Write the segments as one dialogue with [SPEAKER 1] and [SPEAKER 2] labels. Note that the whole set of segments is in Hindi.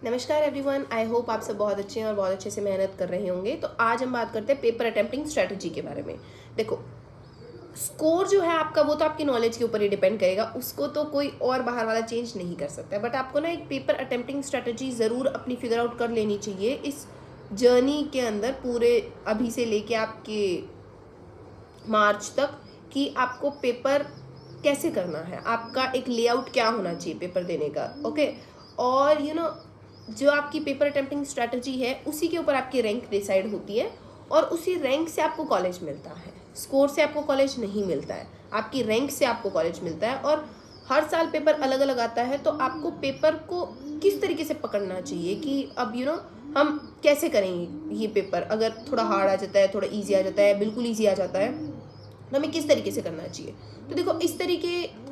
[SPEAKER 1] नमस्कार एवरीवन, आई होप आप सब बहुत अच्छे हैं और बहुत अच्छे से मेहनत कर रहे होंगे। तो आज हम बात करते हैं पेपर अटेम्प्टिंग स्ट्रेटजी के बारे में। देखो, स्कोर जो है आपका वो तो आपकी नॉलेज के ऊपर ही डिपेंड करेगा, उसको तो कोई और बाहर वाला चेंज नहीं कर सकता है। बट आपको ना एक पेपर अटेम्प्टिंग स्ट्रेटजी ज़रूर अपनी फिगर आउट कर लेनी चाहिए इस जर्नी के अंदर, पूरे अभी से लेके आपके मार्च तक, कि आपको पेपर कैसे करना है, आपका एक लेआउट क्या होना चाहिए पेपर देने का। ओके, और जो आपकी पेपर अटेम्प्टिंग स्ट्रैटेजी है उसी के ऊपर आपकी रैंक डिसाइड होती है, और उसी रैंक से आपको कॉलेज मिलता है। स्कोर से आपको कॉलेज नहीं मिलता है, आपकी रैंक से आपको कॉलेज मिलता है। और हर साल पेपर अलग अलग आता है, तो आपको पेपर को किस तरीके से पकड़ना चाहिए कि अब हम कैसे करेंगे ये पेपर। अगर थोड़ा हार्ड आ जाता है, थोड़ा ईजी आ जाता है, बिल्कुल ईजी आ जाता है, तो हमें किस तरीके से करना चाहिए। तो देखो, इस तरीके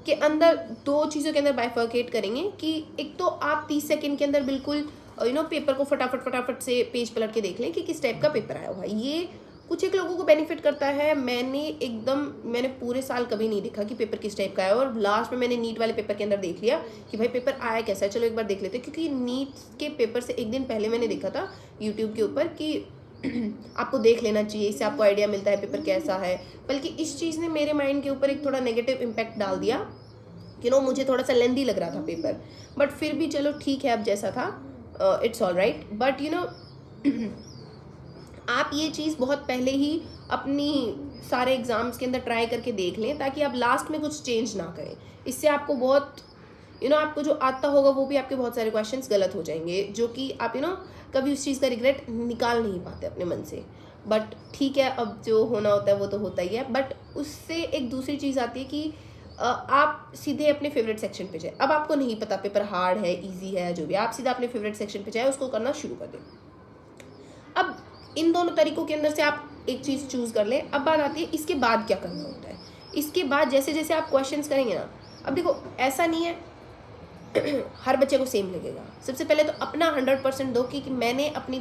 [SPEAKER 1] के अंदर दो चीज़ों के अंदर बाइफर्केट करेंगे कि एक तो आप 30 सेकंड के अंदर बिल्कुल पेपर को फटाफट से पेज पलट के देख लें कि किस टाइप का पेपर आया हुआ है। ये कुछ एक लोगों को बेनिफिट करता है। मैंने पूरे साल कभी नहीं देखा कि पेपर किस टाइप का है, और लास्ट में मैंने नीट वाले पेपर के अंदर देख लिया कि भाई पेपर आया कैसा है, चलो एक बार देख लेते हैं। क्योंकि नीट के पेपर से एक दिन पहले मैंने देखा था यूट्यूब के ऊपर कि आपको देख लेना चाहिए, इससे आपको आइडिया मिलता है पेपर कैसा है। बल्कि इस चीज़ ने मेरे माइंड के ऊपर एक थोड़ा नेगेटिव इम्पैक्ट डाल दिया। मुझे थोड़ा सा लेंदी लग रहा था पेपर, बट फिर भी चलो ठीक है, अब जैसा था इट्स ऑल राइट। बट आप ये चीज़ बहुत पहले ही अपनी सारे एग्जाम्स के अंदर ट्राई करके देख लें, ताकि आप लास्ट में कुछ चेंज ना करें। इससे आपको बहुत आपको जो आता होगा वो भी आपके बहुत सारे क्वेश्चंस गलत हो जाएंगे, जो कि आप कभी उस चीज़ का रिग्रेट निकाल नहीं पाते अपने मन से। बट ठीक है, अब जो होना होता है वो तो होता ही है। बट उससे एक दूसरी चीज़ आती है कि आप सीधे अपने फेवरेट सेक्शन पे जाए। अब आपको नहीं पता पेपर हार्ड है, इजी है, जो भी, आप सीधा अपने फेवरेट सेक्शन पे जाए, उसको करना शुरू कर दें। अब इन दोनों तरीकों के अंदर से आप एक चीज़ चूज़ कर लें। अब बात आती है इसके बाद क्या करना होता है। इसके बाद जैसे जैसे आप क्वेश्चंस करेंगे ना, अब देखो ऐसा नहीं है हर बच्चे को सेम लगेगा। सबसे पहले तो अपना 100% दो कि मैंने अपनी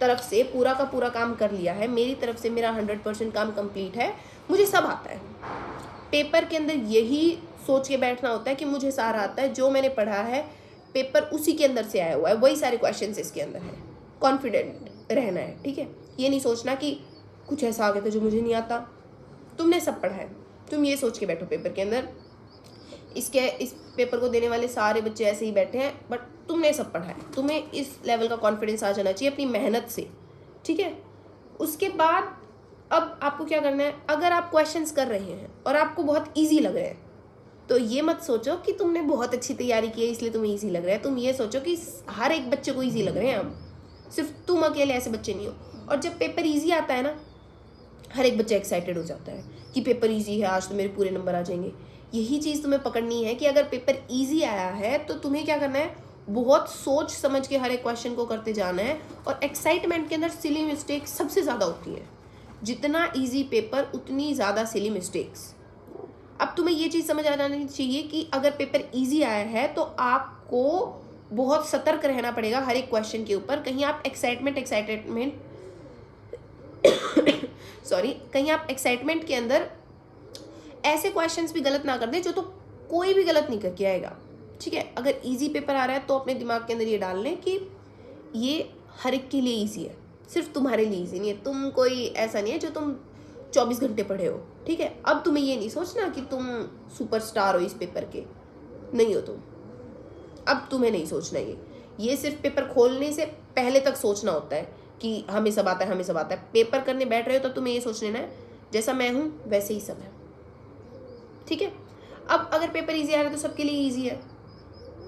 [SPEAKER 1] तरफ से पूरा का पूरा काम कर लिया है, मेरी तरफ से मेरा 100% काम कंप्लीट है, मुझे सब आता है। पेपर के अंदर यही सोच के बैठना होता है कि मुझे सारा आता है, जो मैंने पढ़ा है पेपर उसी के अंदर से आया हुआ है, वही सारे क्वेश्चंस इसके अंदर है। कॉन्फिडेंट रहना है, ठीक है। ये नहीं सोचना कि कुछ ऐसा आ गया था जो मुझे नहीं आता। तुमने सब पढ़ा है, तुम ये सोच के बैठो पेपर के अंदर इस पेपर को देने वाले सारे बच्चे ऐसे ही बैठे हैं, बट तुमने सब पढ़ा है। तुम्हें इस लेवल का कॉन्फिडेंस आ जाना चाहिए अपनी मेहनत से, ठीक है। उसके बाद अब आपको क्या करना है, अगर आप क्वेश्चंस कर रहे हैं और आपको बहुत इजी लग रहे हैं, तो ये मत सोचो कि तुमने बहुत अच्छी तैयारी की है इसलिए तुम्हें इजी लग रहा है। तुम ये सोचो कि हर एक बच्चे को इजी लग रहे हैं, अब सिर्फ तुम अकेले ऐसे बच्चे नहीं हो। और जब पेपर इजी आता है ना, हर एक बच्चा एक्साइटेड हो जाता है कि पेपर इजी है, आज तो मेरे पूरे नंबर आ जाएंगे। यही चीज़ तुम्हें पकड़नी है कि अगर पेपर इजी आया है तो तुम्हें क्या करना है, बहुत सोच समझ के हर एक क्वेश्चन को करते जाना है। और एक्साइटमेंट के अंदर सिली मिस्टेक सबसे ज़्यादा होती है। जितना इजी पेपर उतनी ज़्यादा सिली मिस्टेक्स। अब तुम्हें ये चीज़ समझ आ जानी चाहिए कि अगर पेपर इजी आया है तो आपको बहुत सतर्क रहना पड़ेगा हर एक क्वेश्चन के ऊपर। कहीं आप कहीं आप एक्साइटमेंट के अंदर ऐसे क्वेश्चंस भी गलत ना कर दें जो तो कोई भी गलत नहीं करके आएगा, ठीक है। अगर इजी पेपर आ रहा है तो अपने दिमाग के अंदर ये डाल लें कि ये हर एक के लिए इजी है, सिर्फ तुम्हारे लिए इजी नहीं है। तुम कोई ऐसा नहीं है जो तुम 24 घंटे पढ़े हो, ठीक है। अब तुम्हें ये नहीं सोचना कि तुम सुपरस्टार हो इस पेपर के, नहीं हो तुम। अब तुम्हें नहीं सोचना ये सिर्फ पेपर खोलने से पहले तक सोचना होता है कि हमें सब आता है, हमें सब आता है। पेपर करने बैठ रहे हो तो तुम्हें ये सोच लेना है जैसा मैं हूँ वैसे ही सब है, ठीक है। अब अगर पेपर इजी आ रहा है तो सबके लिए इजी है,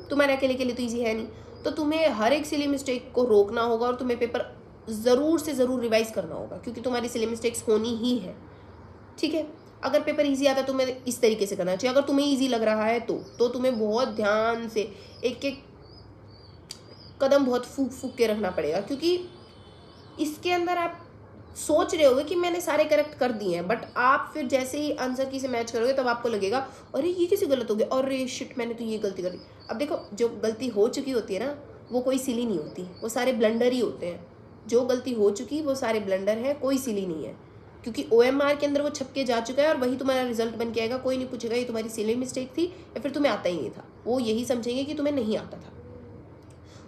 [SPEAKER 1] तुम्हारे अकेले के लिए तो इजी है नहीं। तो तुम्हें हर एक सिली मिस्टेक को रोकना होगा और तुम्हें पेपर ज़रूर से ज़रूर रिवाइज करना होगा, क्योंकि तुम्हारी सिली मिस्टेक्स होनी ही है, ठीक है। अगर पेपर इजी आता है तो तुम्हें इस तरीके से करना चाहिए। अगर तुम्हें इजी लग रहा है तो तुम्हें बहुत ध्यान से एक एक कदम बहुत फूक फूक के रखना पड़ेगा, क्योंकि इसके अंदर आप सोच रहे होगे कि मैंने सारे करेक्ट कर दिए हैं, बट आप फिर जैसे ही आंसर की से मैच करोगे तब आपको लगेगा अरे ये कैसे गलत हो गया, अरे शिट मैंने तो ये गलती कर दी। अब देखो, जो गलती हो चुकी होती है ना, वो कोई सिली नहीं होती, वो सारे ब्लंडर ही होते हैं। जो गलती हो चुकी वो सारे ब्लंडर हैं, कोई सिली नहीं है। क्योंकि OMR के अंदर वो छप के जा चुका है और वही तुम्हारा रिजल्ट बन के आएगा। कोई नहीं पूछेगा ये तुम्हारी सिली मिस्टेक थी या फिर तुम्हें आता ही नहीं था, वो यही समझेंगे कि तुम्हें नहीं आता था,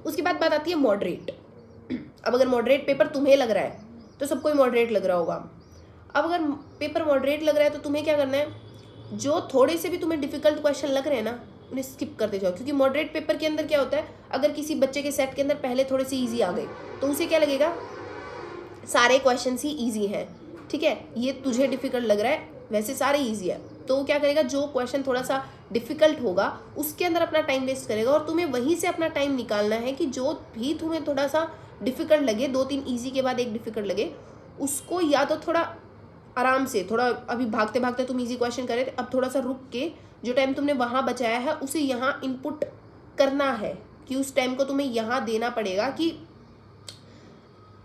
[SPEAKER 1] उसके बाद बात आती है मॉडरेट। अब अगर मॉडरेट पेपर तुम्हें लग रहा है तो सबको ही मॉडरेट लग रहा होगा। अब अगर पेपर मॉडरेट लग रहा है तो तुम्हें क्या करना है, जो थोड़े से भी तुम्हें डिफिकल्ट क्वेश्चन लग रहे हैं ना उन्हें स्किप करते जाओ, क्योंकि मॉडरेट पेपर के अंदर क्या होता है, अगर किसी बच्चे के सेट के अंदर पहले थोड़े से ईजी आ गए तो उसे क्या लगेगा, सारे क्वेश्चन ही ईजी हैं, ठीक है, ये तुझे डिफिकल्ट लग रहा है वैसे सारे ईजी है, तो वो क्या करेगा, जो क्वेश्चन थोड़ा सा डिफिकल्ट होगा उसके अंदर अपना टाइम वेस्ट करेगा, और तुम्हें वहीं से अपना टाइम निकालना है कि जो भी तुम्हें थोड़ा सा डिफिकल्ट लगे, 2-3 ईजी के बाद एक डिफिकल्ट लगे, उसको या तो थोड़ा आराम से, थोड़ा अभी भागते भागते तुम ईजी क्वेश्चन करे थे, अब थोड़ा सा रुक के जो टाइम तुमने वहाँ बचाया है उसे यहाँ इनपुट करना है, कि उस टाइम को तुम्हें यहाँ देना पड़ेगा कि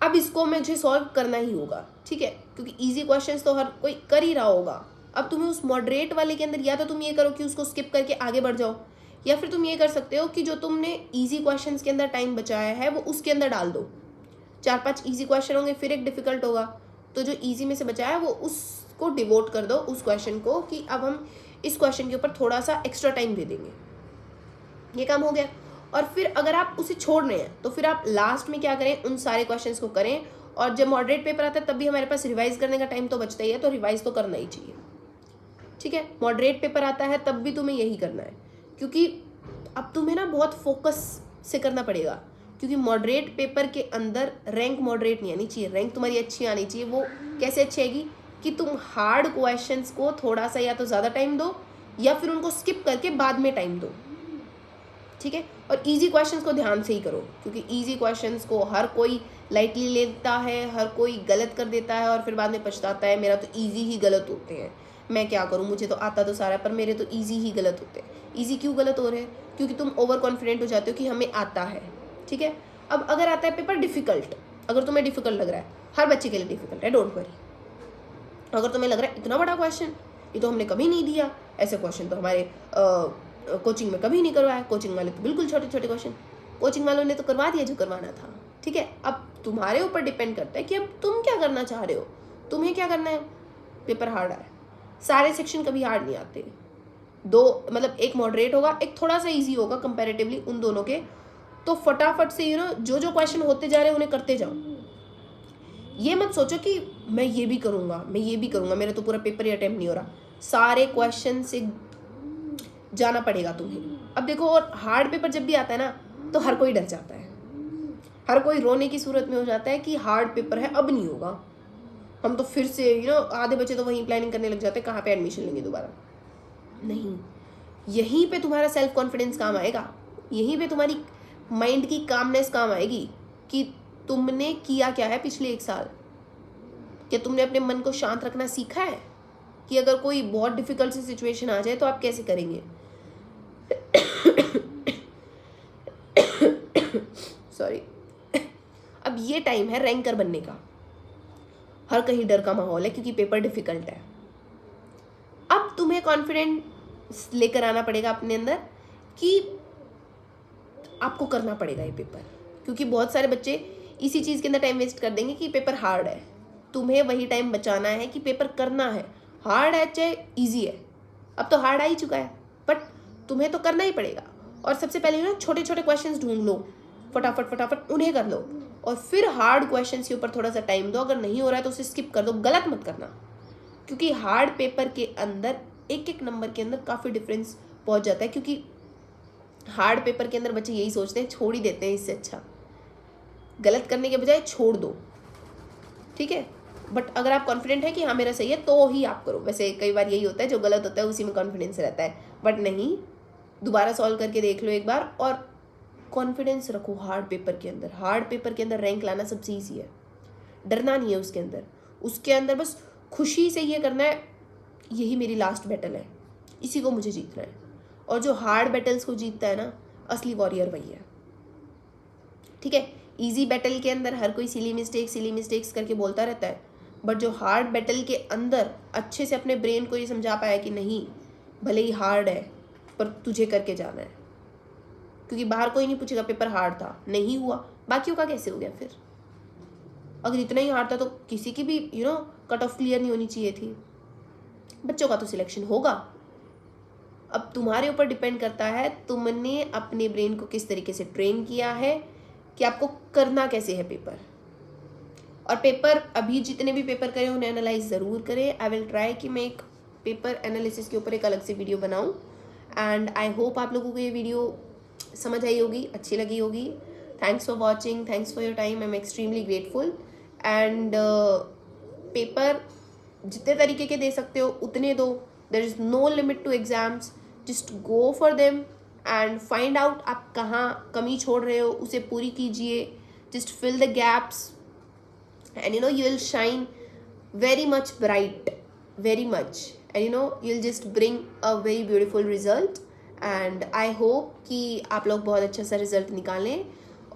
[SPEAKER 1] अब इसको मुझे सॉल्व करना ही होगा, ठीक है, क्योंकि इजी क्वेश्चंस तो हर कोई कर ही रहा होगा। अब तुम्हें उस मॉडरेट वाले के अंदर या तो तुम ये करो कि उसको स्किप करके आगे बढ़ जाओ, या फिर तुम ये कर सकते हो कि जो तुमने इजी क्वेश्चंस के अंदर टाइम बचाया है वो उसके अंदर डाल दो। 4-5 इजी क्वेश्चन होंगे, फिर एक डिफिकल्ट होगा, तो जो इजी में से बचाया है वो उसको डिवोट कर दो उस क्वेश्चन को, कि अब हम इस क्वेश्चन के ऊपर थोड़ा सा एक्स्ट्रा टाइम दे देंगे, ये काम हो गया। और फिर अगर आप उसे छोड़ रहे हैं तो फिर आप लास्ट में क्या करें, उन सारे क्वेश्चंस को करें, और जब मॉडरेट पेपर आता है तब भी हमारे पास रिवाइज करने का टाइम तो बचता ही है, तो रिवाइज तो करना ही चाहिए, ठीक है। मॉडरेट पेपर आता है तब भी तुम्हें यही करना है, क्योंकि अब तुम्हें ना बहुत फोकस से करना पड़ेगा, क्योंकि मॉडरेट पेपर के अंदर रैंक मॉडरेट नहीं आनी चाहिए, रैंक तुम्हारी अच्छी आनी चाहिए। वो कैसे अच्छी आएगी, कि तुम हार्ड क्वेश्चंस को थोड़ा सा या तो ज़्यादा टाइम दो या फिर उनको स्किप करके बाद में टाइम दो, ठीक है। और इजी क्वेश्चंस को ध्यान से ही करो, क्योंकि इजी क्वेश्चंस को हर कोई लाइटली लेता है, हर कोई गलत कर देता है और फिर बाद में पछताता है, मेरा तो इजी ही गलत होते हैं, मैं क्या करूं, मुझे तो आता तो सारा है पर मेरे तो इजी ही गलत होते हैं। इजी क्यों गलत हो रहे हैं, क्योंकि तुम ओवर कॉन्फिडेंट हो जाते हो कि हमें आता है, ठीक है। अब अगर आता है पेपर डिफिकल्ट, अगर तुम्हें डिफिकल्ट लग रहा है, हर बच्चे के लिए डिफिकल्ट है, डोंट वरी। अगर तुम्हें लग रहा है इतना बड़ा क्वेश्चन ये तो हमने कभी नहीं दिया, ऐसे क्वेश्चन तो हमारे कोचिंग में कभी नहीं करवाया, कोचिंग वाले तो बिल्कुल छोटे छोटे क्वेश्चन, कोचिंग वालों ने तो करवा दिया जो करवाना था, ठीक है। अब तुम्हारे ऊपर डिपेंड करता है कि अब तुम क्या करना चाह रहे हो, तुम्हें क्या करना है। पेपर हार्ड आए, सारे सेक्शन कभी हार्ड नहीं आते, दो मतलब एक मॉडरेट होगा, एक थोड़ा सा इजी होगा कंपैरेटिवली उन दोनों के, तो फटाफट से जो जो क्वेश्चन होते जा रहे हैं उन्हें करते जाओ। ये मत सोचो कि मैं ये भी करूँगा, मैं ये भी करूँगा, मेरा तो पूरा पेपर ही अटेम्प्ट नहीं हो रहा, सारे क्वेश्चन से जाना पड़ेगा तुम्हें। अब देखो, और हार्ड पेपर जब भी आता है ना तो हर कोई डर जाता है, हर कोई रोने की सूरत में हो जाता है कि हार्ड पेपर है अब नहीं होगा, हम तो फिर से आधे बच्चे तो वहीं प्लानिंग करने लग जाते हैं कहाँ पे एडमिशन लेंगे दोबारा। नहीं, यहीं पे तुम्हारा सेल्फ कॉन्फिडेंस काम आएगा, यहीं पे तुम्हारी माइंड की कामनेस काम आएगी कि तुमने किया क्या है पिछले 1 साल, क्या तुमने अपने मन को शांत रखना सीखा है, कि अगर कोई बहुत डिफिकल्ट सी सिचुएशन आ जाए तो आप कैसे करेंगे। सॉरी। अब ये टाइम है रैंकर बनने का, हर कहीं डर का माहौल है क्योंकि पेपर डिफिकल्ट है। अब तुम्हें कॉन्फिडेंस लेकर आना पड़ेगा अपने अंदर कि आपको करना पड़ेगा ये पेपर, क्योंकि बहुत सारे बच्चे इसी चीज़ के अंदर टाइम वेस्ट कर देंगे कि पेपर हार्ड है। तुम्हें वही टाइम बचाना है कि पेपर करना है, हार्ड है चाहे इजी है, अब तो हार्ड आ ही चुका है बट तुम्हें तो करना ही पड़ेगा। और सबसे पहले छोटे छोटे क्वेश्चंस ढूंढ लो, फटाफट उन्हें कर लो, और फिर हार्ड क्वेश्चंस के ऊपर थोड़ा सा टाइम दो। अगर नहीं हो रहा है तो उसे स्किप कर दो, गलत मत करना, क्योंकि हार्ड पेपर के अंदर एक नंबर के अंदर काफ़ी डिफरेंस पहुंच जाता है, क्योंकि हार्ड पेपर के अंदर बच्चे यही सोचते हैं छोड़ ही देते हैं, इससे अच्छा गलत करने के बजाय छोड़ दो, ठीक है। बट अगर आप कॉन्फिडेंट है कि हाँ मेरा सही है तो ही आप करो। वैसे कई बार यही होता है, जो गलत होता है उसी में कॉन्फिडेंस रहता है, बट नहीं, दोबारा सॉल्व करके देख लो एक बार और कॉन्फिडेंस रखो। हार्ड पेपर के अंदर, हार्ड पेपर के अंदर रैंक लाना सबसे ईजी है, डरना नहीं है उसके अंदर बस खुशी से ये करना है, यही मेरी लास्ट बैटल है, इसी को मुझे जीतना है। और जो हार्ड बैटल्स को जीतता है ना, असली वॉरियर वही है, ठीक है। इजी बैटल के अंदर हर कोई सिली मिस्टेक्स करके बोलता रहता है, बट जो हार्ड बैटल के अंदर अच्छे से अपने ब्रेन को ये समझा पाया कि नहीं, भले ही हार्ड है पर तुझे करके जाना है, क्योंकि बाहर कोई नहीं पूछेगा पेपर हार्ड था, नहीं हुआ, बाकियों का कैसे हो गया। फिर अगर इतना ही हार्ड था तो किसी की भी कट ऑफ क्लियर नहीं होनी चाहिए थी, बच्चों का तो सिलेक्शन होगा। अब तुम्हारे ऊपर डिपेंड करता है तुमने अपने ब्रेन को किस तरीके से ट्रेन किया है कि आपको करना कैसे है पेपर। और पेपर अभी जितने भी पेपर करें उन्हें एनालाइज ज़रूर करें। आई विल ट्राई कि मैं एक पेपर एनालिसिस के ऊपर एक अलग से वीडियो बनाऊं। एंड आई होप आप लोगों को ये वीडियो समझ आई होगी, अच्छी लगी होगी। Thanks for watching, thanks for your time, I am extremely grateful. And paper जितने तरीके के दे सकते हो उतने दो, there is no limit to exams, just go for them and find out आप कहाँ कमी छोड़ रहे हो, उसे पूरी कीजिए। Just fill the gaps and you will shine very much bright, very much, and you'll just bring a very beautiful result. and I hope कि आप लोग बहुत अच्छा सा रिजल्ट निकालें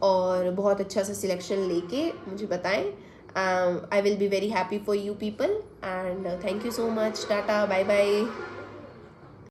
[SPEAKER 1] और बहुत अच्छा सा सिलेक्शन लेके मुझे बताएं। I will be very happy for you people and thank you so much. Tata, bye bye.